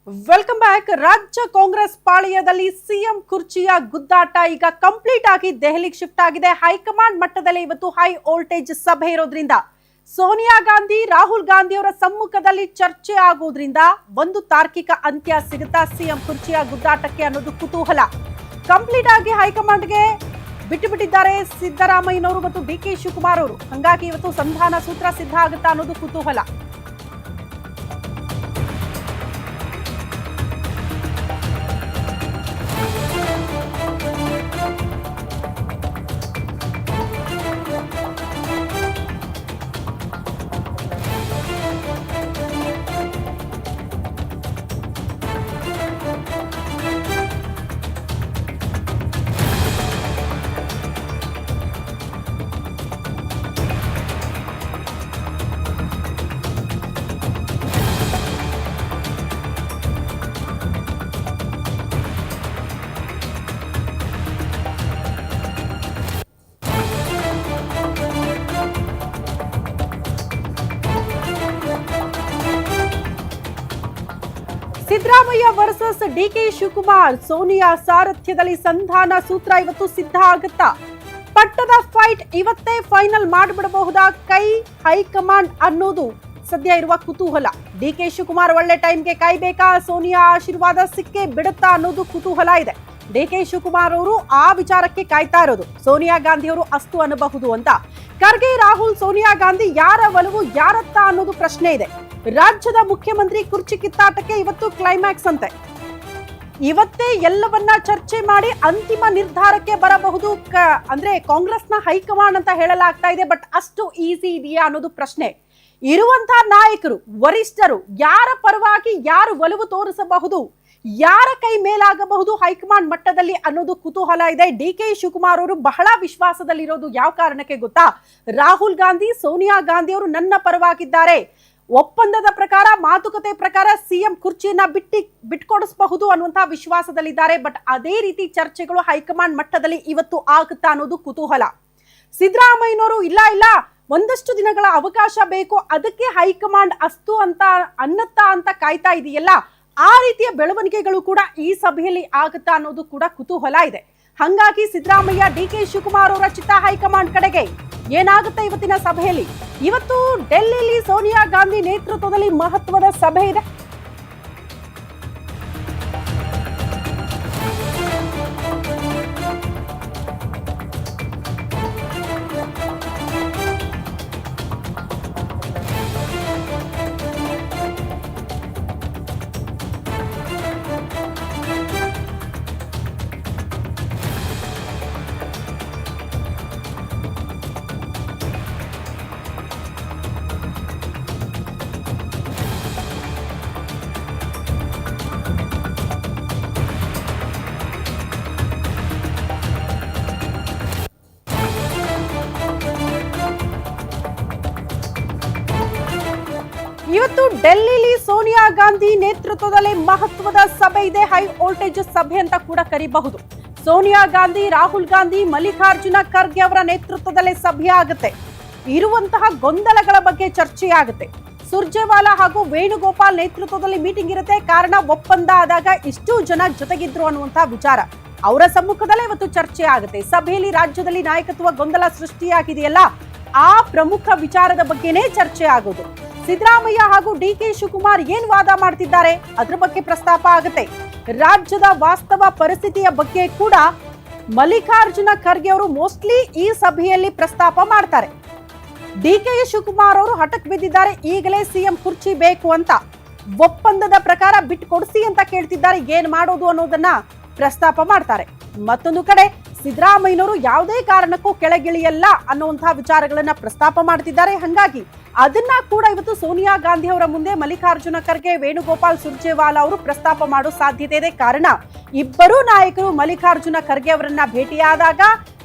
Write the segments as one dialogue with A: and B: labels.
A: Welcome back. ರಾಜ್ಯ Congress ಪಾಳೆಯದಲ್ಲಿ CM ಕುರ್ಚಿಯ ಗುದ್ದಾಟ ಈಗ ಕಂಪ್ಲೀಟ್ ಆಗಿ ದೆಹಲಿಗೆ ಶಿಫ್ಟ್ ಆಗಿದೆ. ಹೈಕಮಾಂಡ್ ಮಟ್ಟದಲ್ಲಿ ಇವತ್ತು ಹೈ ವೋಲ್ಟೇಜ್ ಸಭೆ ಇರೋದ್ರಿಂದ ಸೋನಿಯಾ ಗಾಂಧಿ, ರಾಹುಲ್ ಗಾಂಧಿ ಅವರ ಸಮ್ಮುಖದಲ್ಲಿ ಚರ್ಚೆ ಆಗೋದ್ರಿಂದ ಒಂದು ತಾರ್ಕಿಕ ಅಂತ್ಯ ಸಿಗುತ್ತಾ ಸಿಎಂ ಕುರ್ಚಿಯ ಗುದ್ದಾಟಕ್ಕೆ ಅನ್ನೋದು ಕುತೂಹಲ. ಕಂಪ್ಲೀಟ್ ಆಗಿ ಹೈಕಮಾಂಡ್ಗೆ ಬಿಟ್ಟಿದ್ದಾರೆ ಸಿದ್ದರಾಮಯ್ಯನವರು ಮತ್ತು ಡಿಕೆ ಶಿವಕುಮಾರ್ ಅವರು. ಹಂಗಾಗಿ ಇವತ್ತು ಸಂಧಾನ ಸೂತ್ರ ಸಿದ್ಧ ಆಗುತ್ತಾ ಅನ್ನೋದು ಕುತೂಹಲ. ಸಿದ್ದರಾಮಯ್ಯ ವರ್ಸಸ್ ಡಿಕೆ ಶಿವಕುಮಾರ್, ಸೋನಿಯಾ ಸಾರಥ್ಯದಲ್ಲಿ ಸಂಧಾನ ಸೂತ್ರ ಇವತ್ತು ಸಿದ್ಧ ಆಗುತ್ತಾ? ಪಟ್ಟದ ಫೈಟ್ ಇವತ್ತೇ ಫೈನಲ್ ಮಾಡಿಬಿಡಬಹುದಾ ಕೈ ಹೈಕಮಾಂಡ್ ಅನ್ನೋದು ಸದ್ಯ ಇರುವ ಕುತೂಹಲ. ಡಿಕೆ ಶಿವಕುಮಾರ್ ಒಳ್ಳೆ ಟೈಮ್ಗೆ ಕಾಯ್ಬೇಕಾ, ಸೋನಿಯಾ ಆಶೀರ್ವಾದ ಸಿಕ್ಕೇ ಬಿಡುತ್ತಾ ಅನ್ನೋದು ಕುತೂಹಲ ಇದೆ. ಡಿಕೆ ಶಿವಕುಮಾರ್ ಅವರು ಆ ವಿಚಾರಕ್ಕೆ ಕಾಯ್ತಾ ಇರೋದು. ಸೋನಿಯಾ ಗಾಂಧಿ ಅವರು ಅಸ್ತು ಅನ್ನಬಹುದು ಅಂತ. ಖರ್ಗೆ, ರಾಹುಲ್, ಸೋನಿಯಾ ಗಾಂಧಿ ಯಾರ ಒಲವು ಯಾರತ್ತ ಅನ್ನೋದು ಪ್ರಶ್ನೆ ಇದೆ. ರಾಜ್ಯದ ಮುಖ್ಯಮಂತ್ರಿ ಕುರ್ಚಿ ಕಿತ್ತಾಟಕ್ಕೆ ಇವತ್ತು ಕ್ಲೈಮ್ಯಾಕ್ಸ್ ಅಂತೆ. ಇವತ್ತೇ ಎಲ್ಲವನ್ನ ಚರ್ಚೆ ಮಾಡಿ ಅಂತಿಮ ನಿರ್ಧಾರಕ್ಕೆ ಬರಬಹುದು ಅಂದ್ರೆ ಕಾಂಗ್ರೆಸ್ನ ಹೈಕಮಾಂಡ್ ಅಂತ ಹೇಳಲಾಗ್ತಾ ಇದೆ. ಬಟ್ ಅಷ್ಟು ಈಸಿ ಇದೆಯಾ ಅನ್ನೋದು ಪ್ರಶ್ನೆ. ಇರುವಂತಹ ನಾಯಕರು, ವರಿಷ್ಠರು ಯಾರ ಪರವಾಗಿ ಯಾರು ಒಲವು ತೋರಿಸಬಹುದು, ಯಾರ ಕೈ ಮೇಲಾಗಬಹುದು ಹೈಕಮಾಂಡ್ ಮಟ್ಟದಲ್ಲಿ ಅನ್ನೋದು ಕುತೂಹಲ ಇದೆ. ಡಿಕೆ ಶಿವಕುಮಾರ್ ಅವರು ಬಹಳ ವಿಶ್ವಾಸದಲ್ಲಿರೋದು ಯಾವ ಕಾರಣಕ್ಕೆ ಗೊತ್ತಾ? ರಾಹುಲ್ ಗಾಂಧಿ, ಸೋನಿಯಾ ಗಾಂಧಿ ಅವರು ನನ್ನ ಪರವಾಗಿದ್ದಾರೆ, ಒಪ್ಪಂದದ ಪ್ರಕಾರ, ಮಾತುಕತೆ ಪ್ರಕಾರ ಸಿಎಂ ಕುರ್ಚಿಯನ್ನ ಬಿಟ್ಕೊಡಿಸಬಹುದು ಅನ್ನುವಂತಹ ವಿಶ್ವಾಸದಲ್ಲಿದ್ದಾರೆ. ಬಟ್ ಅದೇ ರೀತಿ ಚರ್ಚೆಗಳು ಹೈಕಮಾಂಡ್ ಮಟ್ಟದಲ್ಲಿ ಇವತ್ತು ಆಗುತ್ತಾ ಅನ್ನೋದು ಕುತೂಹಲ. ಸಿದ್ದರಾಮಯ್ಯನವರು ಇಲ್ಲ ಒಂದಷ್ಟು ದಿನಗಳ ಅವಕಾಶ ಬೇಕು, ಅದಕ್ಕೆ ಹೈಕಮಾಂಡ್ ಅಸ್ತು ಅಂತ ಕಾಯ್ತಾ ಇದೆಯಲ್ಲ, ಆ ರೀತಿಯ ಬೆಳವಣಿಗೆಗಳು ಕೂಡ ಈ ಸಭೆಯಲ್ಲಿ ಆಗುತ್ತಾ ಅನ್ನೋದು ಕೂಡ ಕುತೂಹಲ ಇದೆ. ಹಂಗಾಗಿ ಸಿದ್ದರಾಮಯ್ಯ, ಡಿಕೆ ಶಿವಕುಮಾರ್ ಅವರ ಚಿತ್ತ ಹೈಕಮಾಂಡ್ ಕಡೆಗೆ. ಏನಾಗುತ್ತೆ ಇವತ್ತಿನ ಸಭೆಯಲ್ಲಿ? ಇವತ್ತು ಡೆಲ್ಲಿಯಲ್ಲಿ ಸೋನಿಯಾ ಗಾಂಧಿ ನೇತೃತ್ವದಲ್ಲಿ ಮಹತ್ವದ ಸಭೆ ಇದೆ. ಇವತ್ತು ಡೆಲ್ಲಿಲಿ ಸೋನಿಯಾ ಗಾಂಧಿ ನೇತೃತ್ವದಲ್ಲಿ ಮಹತ್ವದ ಸಭೆ ಇದೆ. ಹೈ ವೋಲ್ಟೇಜ್ ಸಭೆ ಅಂತ ಕೂಡ ಕರೀಬಹುದು. ಸೋನಿಯಾ ಗಾಂಧಿ, ರಾಹುಲ್ ಗಾಂಧಿ, ಮಲ್ಲಿಕಾರ್ಜುನ ಖರ್ಗೆ ಅವರ ನೇತೃತ್ವದಲ್ಲಿ ಸಭೆ ಆಗುತ್ತೆ. ಇರುವಂತಹ ಗೊಂದಲಗಳ ಬಗ್ಗೆ ಚರ್ಚೆ ಆಗುತ್ತೆ. ಸುರ್ಜೇವಾಲಾ ಹಾಗೂ ವೇಣುಗೋಪಾಲ್ ನೇತೃತ್ವದಲ್ಲಿ ಮೀಟಿಂಗ್ ಇರುತ್ತೆ. ಕಾರಣ, ಒಪ್ಪಂದ ಆದಾಗ ಇಷ್ಟು ಜನ ಜೊತೆಗಿದ್ರು ಅನ್ನುವಂತಹ ವಿಚಾರ ಅವರ ಸಮ್ಮುಖದಲ್ಲೇ ಇವತ್ತು ಚರ್ಚೆ ಆಗುತ್ತೆ. ಸಭೆಯಲ್ಲಿ ರಾಜ್ಯದಲ್ಲಿ ನಾಯಕತ್ವ ಗೊಂದಲ ಸೃಷ್ಟಿಯಾಗಿದೆಯಲ್ಲ, ಆ ಪ್ರಮುಖ ವಿಚಾರದ ಬಗ್ಗೆನೇ ಚರ್ಚೆ ಆಗೋದು. ಸಿದ್ದರಾಮಯ್ಯ ಹಾಗೂ ಡಿಕೆ ಶಿವಕುಮಾರ್ ಏನ್ ವಾದ ಮಾಡ್ತಿದ್ದಾರೆ ಅದ್ರ ಬಗ್ಗೆ ಪ್ರಸ್ತಾಪ ಆಗುತ್ತೆ. ರಾಜ್ಯದ ವಾಸ್ತವ ಪರಿಸ್ಥಿತಿಯ ಬಗ್ಗೆ ಕೂಡ ಮಲ್ಲಿಕಾರ್ಜುನ ಖರ್ಗೆ ಅವರು ಮೋಸ್ಟ್ಲಿ ಈ ಸಭೆಯಲ್ಲಿ ಪ್ರಸ್ತಾಪ ಮಾಡ್ತಾರೆ. ಡಿಕೆ ಶಿವಕುಮಾರ್ ಅವರು ಹಠಕ್ ಬಿದ್ದಿದ್ದಾರೆ, ಈಗಲೇ ಸಿಎಂ ಕುರ್ಚಿ ಬೇಕು ಅಂತ. ಒಪ್ಪಂದದ ಪ್ರಕಾರ ಬಿಟ್ಕೊಡಿಸಿ ಅಂತ ಕೇಳ್ತಿದ್ದಾರೆ. ಏನ್ ಮಾಡೋದು ಅನ್ನೋದನ್ನ ಪ್ರಸ್ತಾಪ ಮಾಡ್ತಾರೆ. ಮತ್ತೊಂದು ಕಡೆ ಸಿದ್ದರಾಮಯ್ಯನವರು ಯಾವುದೇ ಕಾರಣಕ್ಕೂ ಕೆಳಗಿಳಿಯಲ್ಲ ಅನ್ನುವಂತಹ ವಿಚಾರಗಳನ್ನ ಪ್ರಸ್ತಾಪ ಮಾಡ್ತಿದ್ದಾರೆ. ಹಂಗಾಗಿ ಅದನ್ನ ಕೂಡ ಇವತ್ತು ಸೋನಿಯಾ ಗಾಂಧಿ ಅವರ ಮುಂದೆ ಮಲ್ಲಿಕಾರ್ಜುನ ಖರ್ಗೆ, ವೇಣುಗೋಪಾಲ್, ಸುರ್ಜೇವಾಲಾ ಅವರು ಪ್ರಸ್ತಾಪ ಮಾಡೋ ಸಾಧ್ಯತೆ ಇದೆ. ಕಾರಣ, ಇಬ್ಬರೂ ನಾಯಕರು ಮಲ್ಲಿಕಾರ್ಜುನ ಖರ್ಗೆ ಅವರನ್ನ ಭೇಟಿಯಾದಾಗ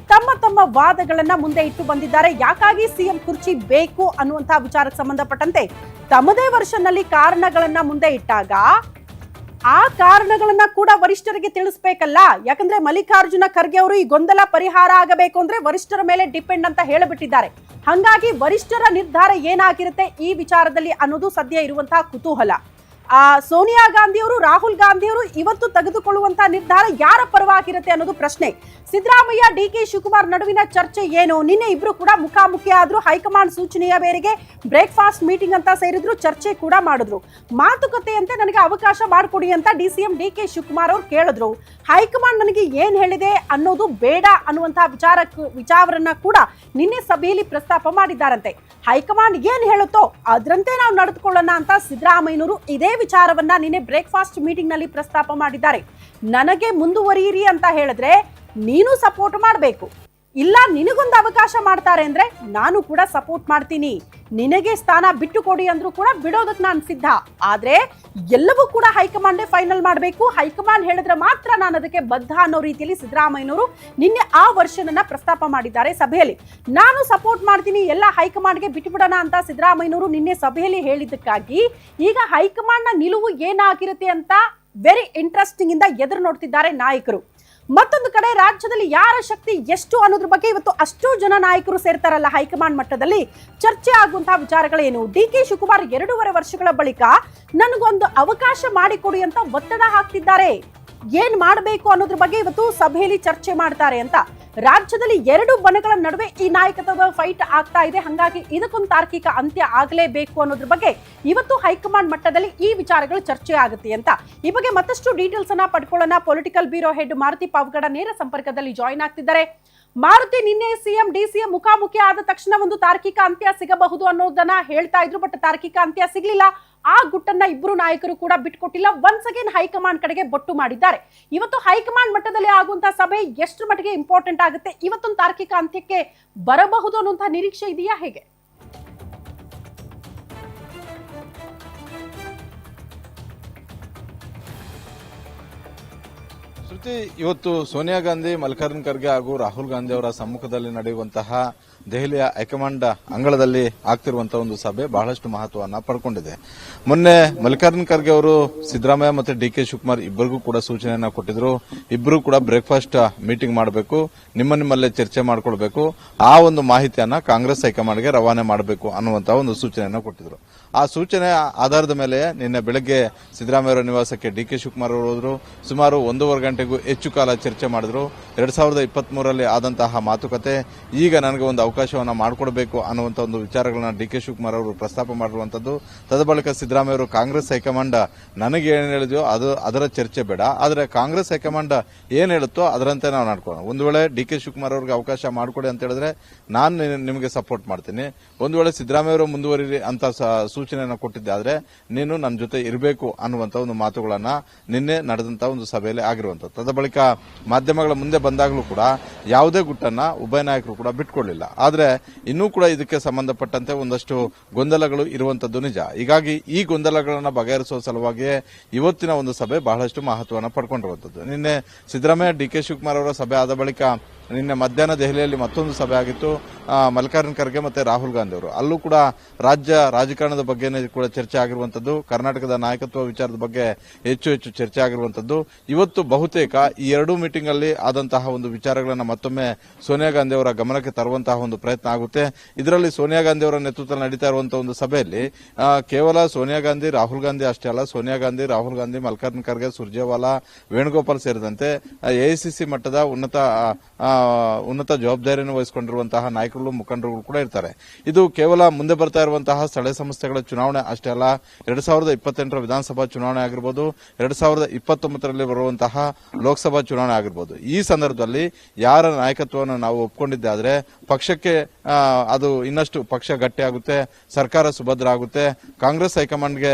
A: ತಮ್ಮ ವಾದಗಳನ್ನ ಮುಂದೆ ಇಟ್ಟು ಬಂದಿದ್ದಾರೆ. ಯಾಕಾಗಿ ಸಿಎಂ ಕುರ್ಚಿ ಬೇಕು ಅನ್ನುವಂತಹ ವಿಚಾರಕ್ಕೆ ಸಂಬಂಧಪಟ್ಟಂತೆ ತಮ್ಮದೇ ವರ್ಷನ್ ನಲ್ಲಿ ಕಾರಣಗಳನ್ನ ಮುಂದೆ ಇಟ್ಟಾಗ ಆ ಕಾರಣಗಳನ್ನ ಕೂಡ ವರಿಷ್ಠರಿಗೆ ತಿಳಿಸಬೇಕಲ್ಲ. ಯಾಕಂದ್ರೆ ಮಲ್ಲಿಕಾರ್ಜುನ ಖರ್ಗೆ ಅವರು ಈ ಗೊಂದಲ ಪರಿಹಾರ ಆಗಬೇಕು ಅಂದ್ರೆ ವರಿಷ್ಠರ ಮೇಲೆ ಡಿಪೆಂಡ್ ಅಂತ ಹೇಳಿಬಿಟ್ಟಿದ್ದಾರೆ. ಹಾಗಾಗಿ ವರಿಷ್ಠರ ನಿರ್ಧಾರ ಏನಾಗಿರುತ್ತೆ ಈ ವಿಚಾರದಲ್ಲಿ ಅನ್ನೋದು ಸದ್ಯ ಇರುವಂತಹ ಕುತೂಹಲ. ಸೋನಿಯಾ ಗಾಂಧಿ ಅವರು, ರಾಹುಲ್ ಗಾಂಧಿ ಅವರು ಇವತ್ತು ತೆಗೆದುಕೊಳ್ಳುವಂತಹ ನಿರ್ಧಾರ ಯಾರ ಪರವಾಗಿರುತ್ತೆ ಅನ್ನೋದು ಪ್ರಶ್ನೆ. ಸಿದ್ದರಾಮಯ್ಯ, ಡಿ.ಕೆ. ಶಿವಕುಮಾರ್ ನಡುವಿನ ಚರ್ಚೆ ಏನು? ನಿನ್ನೆ ಇಬ್ರು ಕೂಡ ಮುಖಾಮುಖಿ ಆದ್ರು. ಹೈಕಮಾಂಡ್ ಸೂಚನೆಯ ಮೇರೆಗೆ ಬ್ರೇಕ್ಫಾಸ್ಟ್ ಮೀಟಿಂಗ್ ಅಂತ ಸೇರಿದ್ರು, ಚರ್ಚೆ ಕೂಡ ಮಾಡಿದ್ರು. ಮಾತುಕತೆಯಂತೆ ನನಗೆ ಅವಕಾಶ ಮಾಡಿಕೊಡಿ ಅಂತ ಡಿ.ಸಿ.ಎಂ ಡಿ.ಕೆ. ಶಿವಕುಮಾರ್ ಅವರು ಕೇಳಿದ್ರು. ಹೈಕಮಾಂಡ್ ನನಗೆ ಏನ್ ಹೇಳಿದೆ ಅನ್ನೋದು ಬೇಡ ಅನ್ನುವಂತಹ ವಿಚಾರವನ್ನ ಕೂಡ ನಿನ್ನೆ ಸಭೆಯಲ್ಲಿ ಪ್ರಸ್ತಾಪ ಮಾಡಿದ್ದಾರಂತೆ. ಹೈಕಮಾಂಡ್ ಏನ್ ಹೇಳುತ್ತೋ ಅದರಂತೆ ನಾವು ನಡೆದುಕೊಳ್ಳೋಣ ಅಂತ ಸಿದ್ದರಾಮಯ್ಯನವರು ಇದೇ ವಿಚಾರವನ್ನ ನಿನ್ನೆ ಬ್ರೇಕ್ಫಾಸ್ಟ್ ಮೀಟಿಂಗ್ ನಲ್ಲಿ ಪ್ರಸ್ತಾಪ ಮಾಡಿದ್ದಾರೆ. ನನಗೆ ಮುಂದುವರಿಯಿರಿ ಅಂತ ಹೇಳಿದ್ರೆ ನೀನು ಸಪೋರ್ಟ್ ಮಾಡಬೇಕು, ಇಲ್ಲ ನಿನಗೊಂದು ಅವಕಾಶ ಮಾಡ್ತಾರೆ ಅಂದ್ರೆ ನಾನು ಕೂಡ ಸಪೋರ್ಟ್ ಮಾಡ್ತೀನಿ. ನಿನಗೆ ಸ್ಥಾನ ಬಿಟ್ಟು ಕೊಡಿ ಅಂದ್ರೂ ಕೂಡ ಬಿಡೋದಕ್ಕೆ ನಾನು ಸಿದ್ಧ. ಆದ್ರೆ ಎಲ್ಲವೂ ಕೂಡ ಹೈಕಮಾಂಡೇ ಫೈನಲ್ ಮಾಡಬೇಕು. ಹೈಕಮಾಂಡ್ ಹೇಳಿದ್ರೆ ಮಾತ್ರ ನಾನು ಅದಕ್ಕೆ ಬದ್ಧ ಅನ್ನೋ ರೀತಿಯಲ್ಲಿ ಸಿದ್ದರಾಮಯ್ಯನವರು ನಿನ್ನೆ ಆ ವರ್ಷನ್ ಅನ್ನ ಪ್ರಸ್ತಾಪ ಮಾಡಿದ್ದಾರೆ ಸಭೆಯಲ್ಲಿ. ನಾನು ಸಪೋರ್ಟ್ ಮಾಡ್ತೀನಿ, ಎಲ್ಲ ಹೈಕಮಾಂಡ್ಗೆ ಬಿಟ್ಟುಬಿಡೋಣ ಅಂತ ಸಿದ್ದರಾಮಯ್ಯನವರು ನಿನ್ನೆ ಸಭೆಯಲ್ಲಿ ಹೇಳಿದ್ದಕ್ಕಾಗಿ ಈಗ ಹೈಕಮಾಂಡ್ ನ ನಿಲುವು ಏನಾಗಿರುತ್ತೆ ಅಂತ ವೆರಿ ಇಂಟ್ರೆಸ್ಟಿಂಗ್ ಇಂದ ಎದುರು ನೋಡ್ತಿದ್ದಾರೆ ನಾಯಕರು. ಮತ್ತೊಂದು ಕಡೆ ರಾಜ್ಯದಲ್ಲಿ ಯಾರ ಶಕ್ತಿ ಎಷ್ಟು ಅನ್ನೋದ್ರ ಬಗ್ಗೆ ಇವತ್ತು ಅಷ್ಟು ಜನ ನಾಯಕರು ಸೇರ್ತಾರಲ್ಲ ಹೈಕಮಾಂಡ್ ಮಟ್ಟದಲ್ಲಿ, ಚರ್ಚೆ ಆಗುವಂತಹ ವಿಚಾರಗಳೇನು? ಡಿ.ಕೆ. ಶಿವಕುಮಾರ್ 2.5 ವರ್ಷಗಳ ಬಳಿಕ ನನಗೊಂದು ಅವಕಾಶ ಮಾಡಿಕೊಡಿ ಅಂತ ಒತ್ತಡ ಹಾಕ್ತಿದ್ದಾರೆ. ಏನ್ ಮಾಡಬೇಕು ಅನ್ನೋದ್ರ ಬಗ್ಗೆ ಇವತ್ತು ಸಭೆಯಲ್ಲಿ ಚರ್ಚೆ ಮಾಡ್ತಾರೆ ಅಂತ. ರಾಜ್ಯದಲ್ಲಿ 2 ಬಣಗಳ ನಡುವೆ ಈ ನಾಯಕತ್ವದ ಫೈಟ್ ಆಗ್ತಾ ಇದೆ. ಹಾಗಾಗಿ ಇದಕ್ಕೊಂದು ತಾರ್ಕಿಕ ಅಂತ್ಯ ಆಗಲೇಬೇಕು ಅನ್ನೋದ್ರ ಬಗ್ಗೆ ಇವತ್ತು ಹೈಕಮಾಂಡ್ ಮಟ್ಟದಲ್ಲಿ ಈ ವಿಚಾರಗಳು ಚರ್ಚೆ ಆಗುತ್ತೆ ಅಂತ. ಈ ಬಗ್ಗೆ ಮತ್ತಷ್ಟು ಡೀಟೇಲ್ಸ್ ಅನ್ನ ಪಡ್ಕೊಳ್ಳೋಣ. Political bureau head Maruti Pavagada ನೇರ ಸಂಪರ್ಕದಲ್ಲಿ ಜಾಯಿನ್ ಆಗ್ತಿದ್ದಾರೆ. ಮಾರುತಿ, ನಿನ್ನೆ ಸಿಎಂ ಡಿ.ಸಿ.ಎಂ ಮುಖಾಮುಖಿ ಆದ ತಕ್ಷಣ ಒಂದು ತಾರ್ಕಿಕ ಅಂತ್ಯ ಸಿಗಬಹುದು ಅನ್ನೋದನ್ನ ಹೇಳ್ತಾ ಇದ್ರು. ಬಟ್ ತಾರ್ಕಿಕ ಅಂತ್ಯ ಸಿಗ್ಲಿಲ್ಲ. ಆ ಗುಟ್ಟನ್ನ ಇಬ್ರು ನಾಯಕರು ಕೂಡ ಬಿಟ್ಕೊಟ್ಟಿಲ್ಲ. ಒನ್ಸ್ ಅಗೇನ್ ಹೈಕಮಾಂಡ್ ಕಡೆಗೆ ಬೊಟ್ಟು ಮಾಡಿದ್ದಾರೆ. ಇವತ್ತು ಹೈಕಮಾಂಡ್ ಮಟ್ಟದಲ್ಲಿ ಆಗುವಂತಹ ಸಭೆ ಎಷ್ಟು ಮಟ್ಟಿಗೆ ಇಂಪಾರ್ಟೆಂಟ್ ಆಗುತ್ತೆ, ಇವತ್ತೊಂದು ತಾರ್ಕಿಕ ಅಂತ್ಯಕ್ಕೆ ಬರಬಹುದು ಅನ್ನುವಂತಹ ನಿರೀಕ್ಷೆ ಇದೆಯಾ, ಹೇಗೆ?
B: ಶ್ರುತಿ, ಇವತ್ತು ಸೋನಿಯಾ ಗಾಂಧಿ, ಮಲ್ಲಿಕಾರ್ಜುನ್ ಖರ್ಗೆ ಹಾಗೂ ರಾಹುಲ್ ಗಾಂಧಿ ಅವರ ಸಮ್ಮುಖದಲ್ಲಿ ನಡೆಯುವಂತಹ ದೆಹಲಿಯ ಹೈಕಮಾಂಡ್ ಅಂಗಳದಲ್ಲಿ ಆಗ್ತಿರುವಂತಹ ಒಂದು ಸಭೆ ಬಹಳಷ್ಟು ಮಹತ್ವವನ್ನ ಪಡ್ಕೊಂಡಿದೆ. ಮೊನ್ನೆ ಮಲ್ಲಿಕಾರ್ಜುನ್ ಖರ್ಗೆ ಅವರು ಸಿದ್ದರಾಮಯ್ಯ ಮತ್ತು ಡಿ.ಕೆ. ಶಿವಕುಮಾರ್ ಇಬ್ಬರಿಗೂ ಕೂಡ ಸೂಚನೆಯನ್ನ ಕೊಟ್ಟಿದ್ರು. ಇಬ್ಬರು ಕೂಡ ಬ್ರೇಕ್ಫಾಸ್ಟ್ ಮೀಟಿಂಗ್ ಮಾಡಬೇಕು, ನಿಮ್ಮಲ್ಲೇ ಚರ್ಚೆ ಮಾಡ್ಕೊಳ್ಬೇಕು, ಆ ಒಂದು ಮಾಹಿತಿಯನ್ನ ಕಾಂಗ್ರೆಸ್ ಹೈಕಮಾಂಡ್ಗೆ ರವಾನೆ ಮಾಡಬೇಕು ಅನ್ನುವಂತಹ ಒಂದು ಸೂಚನೆಯನ್ನ ಕೊಟ್ಟಿದ್ರು. ಆ ಸೂಚನೆ ಆಧಾರದ ಮೇಲೆ ನಿನ್ನೆ ಬೆಳಗ್ಗೆ ಸಿದ್ದರಾಮಯ್ಯ ಅವರ ನಿವಾಸಕ್ಕೆ ಡಿ.ಕೆ. ಶಿವಕುಮಾರ್ ಅವರು ಹೋದ್ರು. ಸುಮಾರು 1.5 ಗಂಟೆಗೂ ಹೆಚ್ಚು ಕಾಲ ಚರ್ಚೆ ಮಾಡಿದ್ರು. 2023ರಲ್ಲಿ ಆದಂತಹ ಮಾತುಕತೆ ಈಗ ನನಗೆ ಒಂದು ಅವಕಾಶವನ್ನ ಮಾಡಿಕೊಡಬೇಕು ಅನ್ನುವಂಥ ಒಂದು ವಿಚಾರಗಳನ್ನ ಡಿ.ಕೆ. ಶಿವಕುಮಾರ್ ಅವರು ಪ್ರಸ್ತಾಪ ಮಾಡಿರುವಂತದ್ದು. ತದಬಳಿಕ ಸಿದ್ದರಾಮಯ್ಯ ಅವರು ಕಾಂಗ್ರೆಸ್ ಹೈಕಮಾಂಡ್ ನನಗೆ ಏನ್ ಹೇಳಿದ್ಯೋ ಅದರ ಚರ್ಚೆ ಬೇಡ, ಆದ್ರೆ ಕಾಂಗ್ರೆಸ್ ಹೈಕಮಾಂಡ್ ಏನ್ ಹೇಳುತ್ತೋ ಅದರಂತೆ ನಾವು ನಡ್ಕೊಳ್ಳೋಣ. ಒಂದು ವೇಳೆ ಡಿ.ಕೆ. ಶಿವಕುಮಾರ್ ಅವರಿಗೆ ಅವಕಾಶ ಮಾಡಿಕೊಡಿ ಅಂತ ಹೇಳಿದ್ರೆ ನಾನು ನಿಮಗೆ ಸಪೋರ್ಟ್ ಮಾಡ್ತೀನಿ. ಒಂದು ವೇಳೆ ಸಿದ್ದರಾಮಯ್ಯ ಅವರು ಮುಂದುವರಿರಿ ಅಂತ ಸೂಚನೆಯನ್ನು ಕೊಟ್ಟಿದ್ದೆ, ಆದ್ರೆ ನೀನು ನನ್ನ ಜೊತೆ ಇರಬೇಕು ಅನ್ನುವಂತ ಒಂದು ಮಾತುಗಳನ್ನ ನಿನ್ನೆ ನಡೆದಂತಹ ಒಂದು ಸಭೆಯಲ್ಲಿ ಆಗಿರುವಂತದ್ದು. ತದಬಳಿಕ ಮಾಧ್ಯಮಗಳ ಮುಂದೆ ಬಂದಾಗಲೂ ಕೂಡ ಯಾವುದೇ ಗುಟ್ಟನ್ನ ಉಭಯ ನಾಯಕರು ಕೂಡ ಬಿಟ್ಕೊಳ್ಳಿಲ್ಲ. ಆದ್ರೆ ಇನ್ನೂ ಕೂಡ ಇದಕ್ಕೆ ಸಂಬಂಧಪಟ್ಟಂತೆ ಒಂದಷ್ಟು ಗೊಂದಲಗಳು ಇರುವಂತದ್ದು ನಿಜ. ಹೀಗಾಗಿ ಈ ಗೊಂದಲಗಳನ್ನ ಬಗೆಹರಿಸುವ ಸಲುವಾಗಿಯೇ ಇವತ್ತಿನ ಒಂದು ಸಭೆ ಬಹಳಷ್ಟು ಮಹತ್ವವನ್ನು ಪಡ್ಕೊಂಡಿರುವಂತದ್ದು. ನಿನ್ನೆ ಸಿದ್ದರಾಮಯ್ಯ, ಡಿ.ಕೆ. ಶಿವಕುಮಾರ್ ಅವರ ಸಭೆ ಆದ ಬಳಿಕ ನಿನ್ನೆ ಮಧ್ಯಾಹ್ನ ದೆಹಲಿಯಲ್ಲಿ ಮತ್ತೊಂದು ಸಭೆ ಆಗಿತ್ತು. ಮಲ್ಲಿಕಾರ್ಜುನ್ ಖರ್ಗೆ ಮತ್ತೆ ರಾಹುಲ್ ಗಾಂಧಿ ಅವರು, ಅಲ್ಲೂ ಕೂಡ ರಾಜಕಾರಣದ ಬಗ್ಗೆ ಕೂಡ ಚರ್ಚೆ ಆಗಿರುವಂತದ್ದು. ಕರ್ನಾಟಕದ ನಾಯಕತ್ವ ವಿಚಾರದ ಬಗ್ಗೆ ಹೆಚ್ಚು ಚರ್ಚೆ ಆಗಿರುವಂತದ್ದು. ಇವತ್ತು ಬಹುತೇಕ ಈ 2 ಮೀಟಿಂಗ್ ಅಲ್ಲಿ ಆದಂತಹ ಒಂದು ವಿಚಾರಗಳನ್ನು ಮತ್ತೊಮ್ಮೆ ಸೋನಿಯಾ ಗಾಂಧಿ ಅವರ ಗಮನಕ್ಕೆ ತರುವಂತಹ ಒಂದು ಪ್ರಯತ್ನ ಆಗುತ್ತೆ. ಇದರಲ್ಲಿ ಸೋನಿಯಾ ಗಾಂಧಿ ಅವರ ನೇತೃತ್ವದಲ್ಲಿ ನಡೀತಾ ಇರುವಂತಹ ಒಂದು ಸಭೆಯಲ್ಲಿ ಕೇವಲ ಸೋನಿಯಾ ಗಾಂಧಿ, ರಾಹುಲ್ ಗಾಂಧಿ ಅಷ್ಟೇ ಅಲ್ಲ, ಸೋನಿಯಾ ಗಾಂಧಿ, ರಾಹುಲ್ ಗಾಂಧಿ, ಮಲ್ಲಿಕಾರ್ಜುನ್ ಖರ್ಗೆ, ಸುರ್ಜೇವಾಲಾ, ವೇಣುಗೋಪಾಲ್ ಸೇರಿದಂತೆ ಎಐಸಿಸಿ ಮಟ್ಟದ ಉನ್ನತ ಜವಾಬ್ದಾರಿಯನ್ನು ವಹಿಸಿಕೊಂಡಿರುವಂತಹ ನಾಯಕರು, ಮುಖಂಡರುಗಳು ಕೂಡ ಇರ್ತಾರೆ. ಇದು ಕೇವಲ ಮುಂದೆ ಬರ್ತಾ ಇರುವಂತಹ ಸ್ಥಳೀಯ ಸಂಸ್ಥೆಗಳ ಚುನಾವಣೆ ಅಷ್ಟೇ ಅಲ್ಲ, 2028ರ ವಿಧಾನಸಭಾ ಚುನಾವಣೆ ಆಗಿರ್ಬೋದು, 2029ರಲ್ಲಿ ಬರುವಂತಹ ಲೋಕಸಭಾ ಚುನಾವಣೆ ಆಗಿರ್ಬೋದು. ಈ ಸಂದರ್ಭದಲ್ಲಿ ಯಾರ ನಾಯಕತ್ವವನ್ನು ನಾವು ಒಪ್ಕೊಂಡಿದ್ದೆ ಆದ್ರೆ ಪಕ್ಷಕ್ಕೆ ಅದು ಇನ್ನಷ್ಟು ಪಕ್ಷ ಗಟ್ಟಿಯಾಗುತ್ತೆ, ಸರ್ಕಾರ ಸುಭದ್ರ ಆಗುತ್ತೆ, ಕಾಂಗ್ರೆಸ್ ಹೈಕಮಾಂಡ್ಗೆ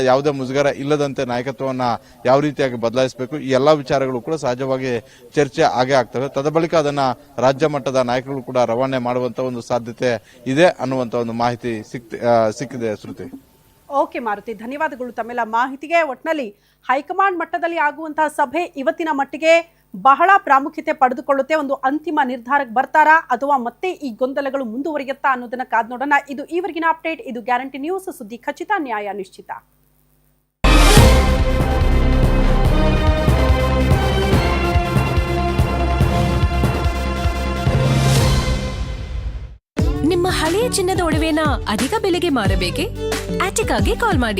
B: ಯಾವುದೇ ಮುಜುಗರ ಇಲ್ಲದಂತೆ ನಾಯಕತ್ವವನ್ನ ಯಾವ ರೀತಿಯಾಗಿ ಬದಲಾಯಿಸಬೇಕು, ಈ ಎಲ್ಲಾ ವಿಚಾರಗಳು ಕೂಡ ಸಹಜವಾಗಿ ಚರ್ಚೆ ಆಗೇ ಆಗ್ತವೆ. ತದಬಳಿಕ ಅದನ್ನ ರಾಜ್ಯ ಮಟ್ಟದ ನಾಯಕರು ಕೂಡ ರವಾನೆ ಮಾಡುವಂತ ಒಂದು ಸಾಧ್ಯತೆ ಇದೆ ಅನ್ನುವಂತ ಒಂದು ಮಾಹಿತಿ ಸಿಕ್ಕಿದೆ. ಶ್ರುತಿ,
A: ಓಕೆ ಮಾರುತಿ, ಧನ್ಯವಾದಗಳು ತಮ್ಮೆಲ್ಲ ಮಾಹಿತಿಗೆ. ಒಟ್ನಲ್ಲಿ ಹೈಕಮಾಂಡ್ ಮಟ್ಟದಲ್ಲಿ ಆಗುವಂತಹ ಸಭೆ ಇವತ್ತಿನ ಮಟ್ಟಿಗೆ ಬಹಳ ಪ್ರಾಮುಖ್ಯತೆ ಪಡೆದುಕೊಳ್ಳುತ್ತೆ. ಒಂದು ಅಂತಿಮ ನಿರ್ಧಾರಕ್ಕೆ ಬರ್ತಾರಾ ಅಥವಾ ಮತ್ತೆ ಈ ಗೊಂದಲಗಳು ಮುಂದುವರಿಯುತ್ತಾ ಅನ್ನೋದನ್ನ ಕಾದ್ ನೋಡೋಣ. ಇದು ಈವರೆಗಿನ ಅಪ್ಡೇಟ್. ಇದು ಗ್ಯಾರಂಟಿ ನ್ಯೂಸ್, ಸುದ್ದಿ ಖಚಿತ, ನ್ಯಾಯ ನಿಶ್ಚಿತ.
C: ನಿಮ್ಮ ಹಳೆಯ ಚಿನ್ನದ ಒಡವೆನ ಅಧಿಕ ಬೆಲೆಗೆ ಮಾರಬೇಕೆ? ಆಟಿಕಾಗೆ ಕಾಲ್ ಮಾಡಿ.